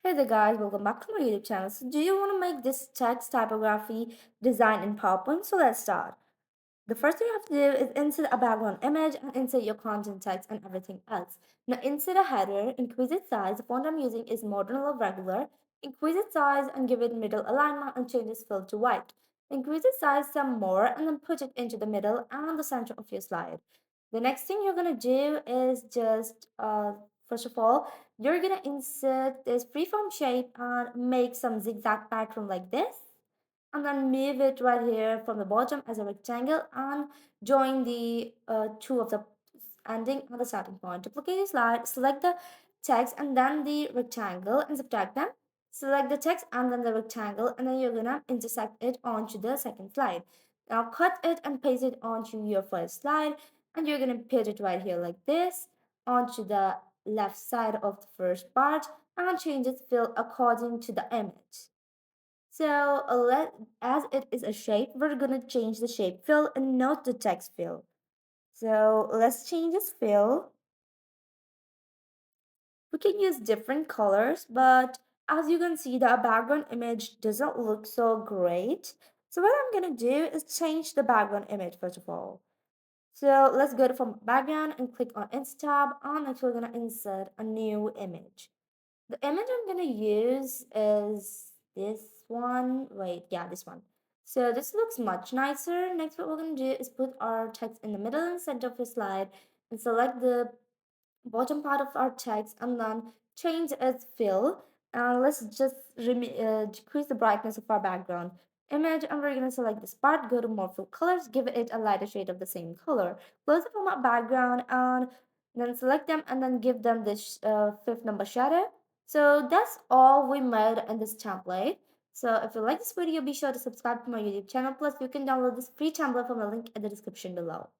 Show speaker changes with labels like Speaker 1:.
Speaker 1: Hey there guys, welcome back to my YouTube channel. So do you want to make this text typography design in PowerPoint? So let's start. The first thing you have to do is insert a background image and insert your content text and everything else. Now insert a header, increase its size. The font I'm using is modern or regular. Increase its size and give it middle alignment and change its fill to white. Increase its size some more and then put it into the middle and the center of your slide. The next thing you're gonna do is just first of all, you're gonna insert this freeform shape and make some zigzag pattern like this, and then move it right here from the bottom as a rectangle and join the two of the ending and the starting point. Duplicate the slide, select the text and then the rectangle and subtract them. Select the text and then the rectangle, and then you're gonna intersect it onto the second slide. Now cut it and paste it onto your first slide, and you're gonna put it right here like this onto the left side of the first part and change its fill according to the image. So as it is a shape, we're gonna change the shape fill and not the text fill. So let's change this fill. We can use different colors, but as you can see, the background image doesn't look so great. So what I'm gonna do is change the background image first of all. So let's go to from background and click on Insert tab, and next we're gonna insert a new image. The image I'm gonna use is this one. Wait, yeah, this one. So this looks much nicer. Next, what we're gonna do is put our text in the middle and center of the slide and select the bottom part of our text and then change its fill. And let's just decrease the brightness of our background image, and we're going to select this part, go to more fill colors, give it a lighter shade of the same color, close it from our background and then select them and then give them this fifth number shadow. So that's all we made in this template. So if you like this video, be sure to subscribe to my YouTube channel. Plus you can download this free template from the link in the description below.